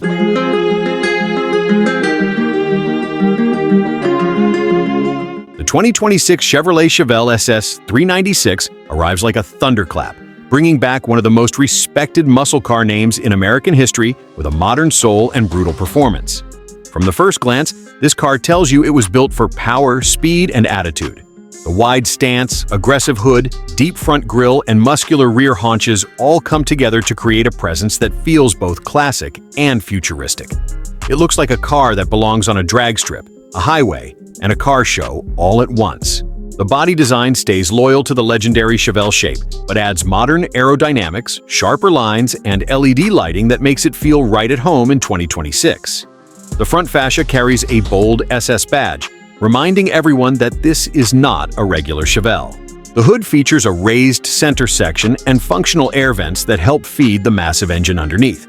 The 2026 Chevrolet Chevelle SS 396 arrives like a thunderclap, bringing back one of the most respected muscle car names in American history with a modern soul and brutal performance. From the first glance, this car tells you it was built for power, speed, and attitude. The wide stance, aggressive hood, deep front grille, and muscular rear haunches all come together to create a presence that feels both classic and futuristic. It looks like a car that belongs on a drag strip, a highway, and a car show all at once. The body design stays loyal to the legendary Chevelle shape, but adds modern aerodynamics, sharper lines, and LED lighting that makes it feel right at home in 2026. The front fascia carries a bold SS badge, reminding everyone that this is not a regular Chevelle. The hood features a raised center section and functional air vents that help feed the massive engine underneath.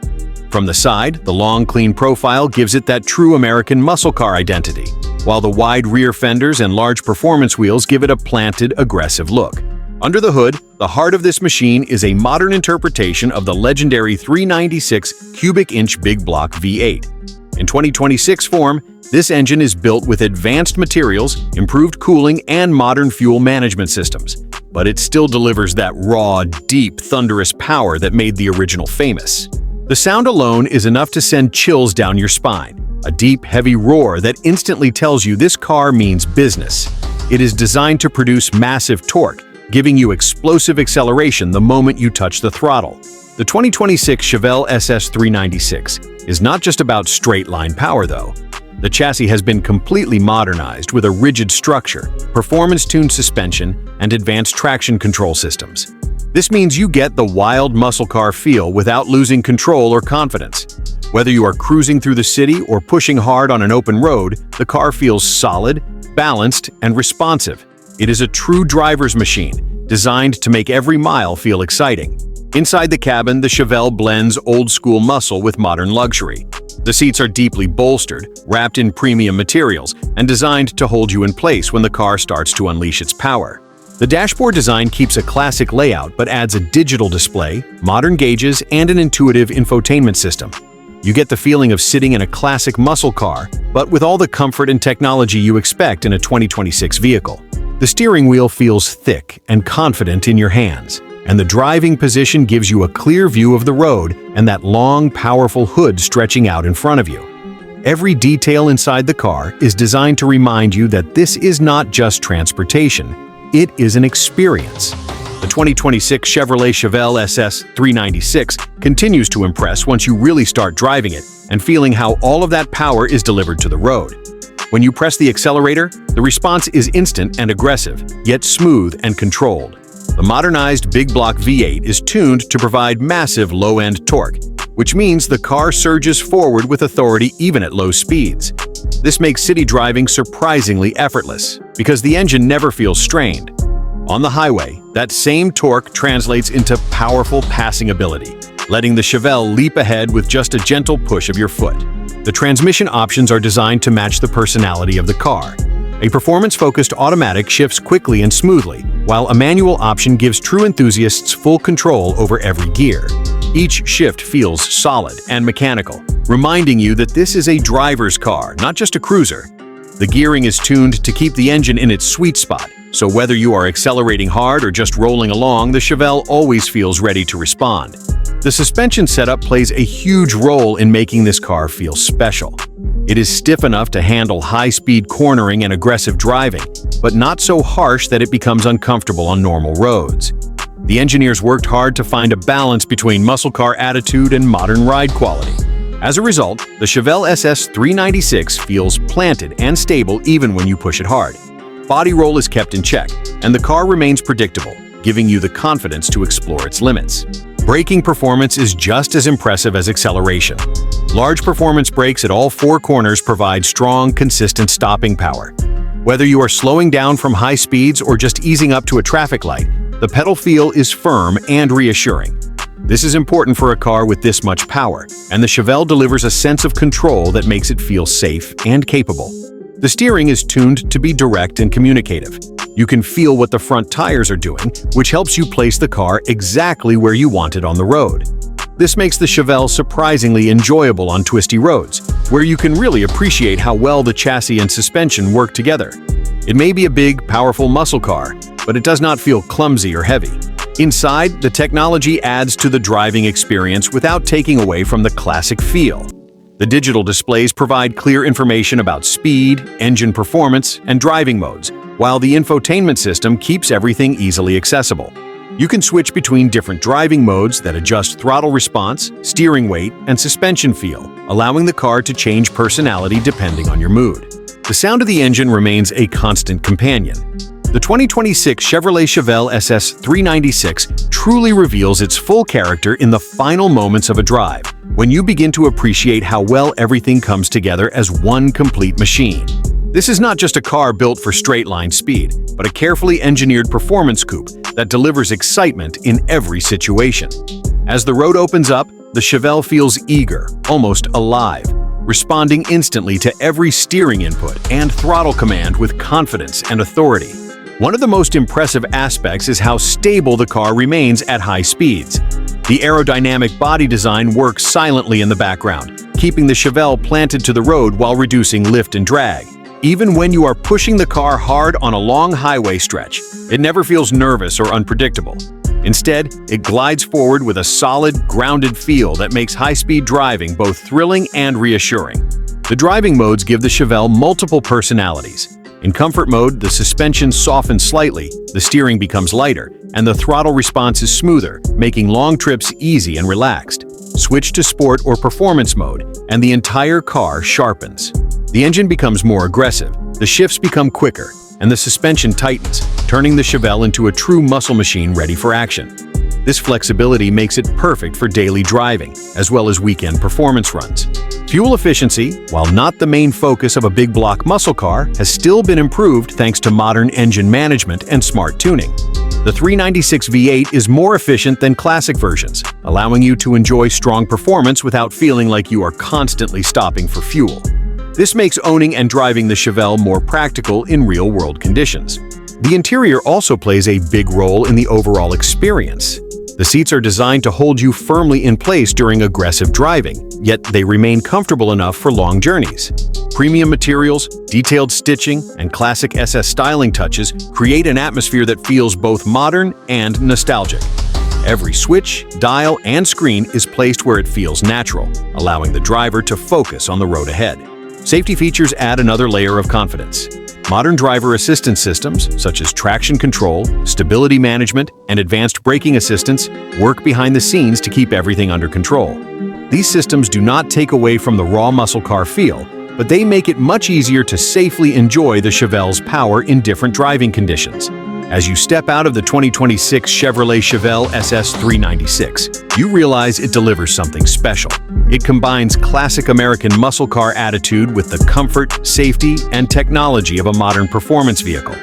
From the side, the long, clean profile gives it that true American muscle car identity, while the wide rear fenders and large performance wheels give it a planted, aggressive look. Under the hood, the heart of this machine is a modern interpretation of the legendary 396 cubic inch big block V8. In 2026 form, this engine is built with advanced materials, improved cooling, and modern fuel management systems. But it still delivers that raw, deep, thunderous power that made the original famous. The sound alone is enough to send chills down your spine. A deep, heavy roar that instantly tells you this car means business. It is designed to produce massive torque, giving you explosive acceleration the moment you touch the throttle. The 2026 Chevelle SS 396 is not just about straight-line power, though. The chassis has been completely modernized with a rigid structure, performance-tuned suspension, and advanced traction control systems. This means you get the wild muscle car feel without losing control or confidence. Whether you are cruising through the city or pushing hard on an open road, the car feels solid, balanced, and responsive. It is a true driver's machine, designed to make every mile feel exciting. Inside the cabin, the Chevelle blends old-school muscle with modern luxury. The seats are deeply bolstered, wrapped in premium materials, and designed to hold you in place when the car starts to unleash its power. The dashboard design keeps a classic layout but adds a digital display, modern gauges, and an intuitive infotainment system. You get the feeling of sitting in a classic muscle car, but with all the comfort and technology you expect in a 2026 vehicle. The steering wheel feels thick and confident in your hands, and the driving position gives you a clear view of the road and that long, powerful hood stretching out in front of you. Every detail inside the car is designed to remind you that this is not just transportation, it is an experience. The 2026 Chevrolet Chevelle SS 396 continues to impress once you really start driving it and feeling how all of that power is delivered to the road. When you press the accelerator, the response is instant and aggressive, yet smooth and controlled. The modernized big block V8 is tuned to provide massive low-end torque, which means the car surges forward with authority even at low speeds. This makes city driving surprisingly effortless, because the engine never feels strained. On the highway, that same torque translates into powerful passing ability, letting the Chevelle leap ahead with just a gentle push of your foot. The transmission options are designed to match the personality of the car. A performance-focused automatic shifts quickly and smoothly, while a manual option gives true enthusiasts full control over every gear. Each shift feels solid and mechanical, reminding you that this is a driver's car, not just a cruiser. The gearing is tuned to keep the engine in its sweet spot, so whether you are accelerating hard or just rolling along, the Chevelle always feels ready to respond. The suspension setup plays a huge role in making this car feel special. It is stiff enough to handle high-speed cornering and aggressive driving, but not so harsh that it becomes uncomfortable on normal roads. The engineers worked hard to find a balance between muscle car attitude and modern ride quality. As a result, the Chevelle SS 396 feels planted and stable even when you push it hard. Body roll is kept in check, and the car remains predictable, giving you the confidence to explore its limits. Braking performance is just as impressive as acceleration. Large performance brakes at all four corners provide strong, consistent stopping power. Whether you are slowing down from high speeds or just easing up to a traffic light, the pedal feel is firm and reassuring. This is important for a car with this much power, and the Chevelle delivers a sense of control that makes it feel safe and capable. The steering is tuned to be direct and communicative. You can feel what the front tires are doing, which helps you place the car exactly where you want it on the road. This makes the Chevelle surprisingly enjoyable on twisty roads, where you can really appreciate how well the chassis and suspension work together. It may be a big, powerful muscle car, but it does not feel clumsy or heavy. Inside, the technology adds to the driving experience without taking away from the classic feel. The digital displays provide clear information about speed, engine performance, and driving modes, while the infotainment system keeps everything easily accessible. You can switch between different driving modes that adjust throttle response, steering weight, and suspension feel, allowing the car to change personality depending on your mood. The sound of the engine remains a constant companion. The 2026 Chevrolet Chevelle SS 396 truly reveals its full character in the final moments of a drive, when you begin to appreciate how well everything comes together as one complete machine. This is not just a car built for straight-line speed, but a carefully engineered performance coupe that delivers excitement in every situation. As the road opens up, the Chevelle feels eager, almost alive, responding instantly to every steering input and throttle command with confidence and authority. One of the most impressive aspects is how stable the car remains at high speeds. The aerodynamic body design works silently in the background, keeping the Chevelle planted to the road while reducing lift and drag. Even when you are pushing the car hard on a long highway stretch, it never feels nervous or unpredictable. Instead, it glides forward with a solid, grounded feel that makes high-speed driving both thrilling and reassuring. The driving modes give the Chevelle multiple personalities. In comfort mode, the suspension softens slightly, the steering becomes lighter, and the throttle response is smoother, making long trips easy and relaxed. Switch to sport or performance mode, and the entire car sharpens. The engine becomes more aggressive, the shifts become quicker, and the suspension tightens, turning the Chevelle into a true muscle machine ready for action. This flexibility makes it perfect for daily driving, as well as weekend performance runs. Fuel efficiency, while not the main focus of a big block muscle car, has still been improved thanks to modern engine management and smart tuning. The 396 V8 is more efficient than classic versions, allowing you to enjoy strong performance without feeling like you are constantly stopping for fuel. This makes owning and driving the Chevelle more practical in real-world conditions. The interior also plays a big role in the overall experience. The seats are designed to hold you firmly in place during aggressive driving, yet they remain comfortable enough for long journeys. Premium materials, detailed stitching, and classic SS styling touches create an atmosphere that feels both modern and nostalgic. Every switch, dial, and screen is placed where it feels natural, allowing the driver to focus on the road ahead. Safety features add another layer of confidence. Modern driver assistance systems, such as traction control, stability management, and advanced braking assistance, work behind the scenes to keep everything under control. These systems do not take away from the raw muscle car feel, but they make it much easier to safely enjoy the Chevelle's power in different driving conditions. As you step out of the 2026 Chevrolet Chevelle SS 396, you realize it delivers something special. It combines classic American muscle car attitude with the comfort, safety, and technology of a modern performance vehicle.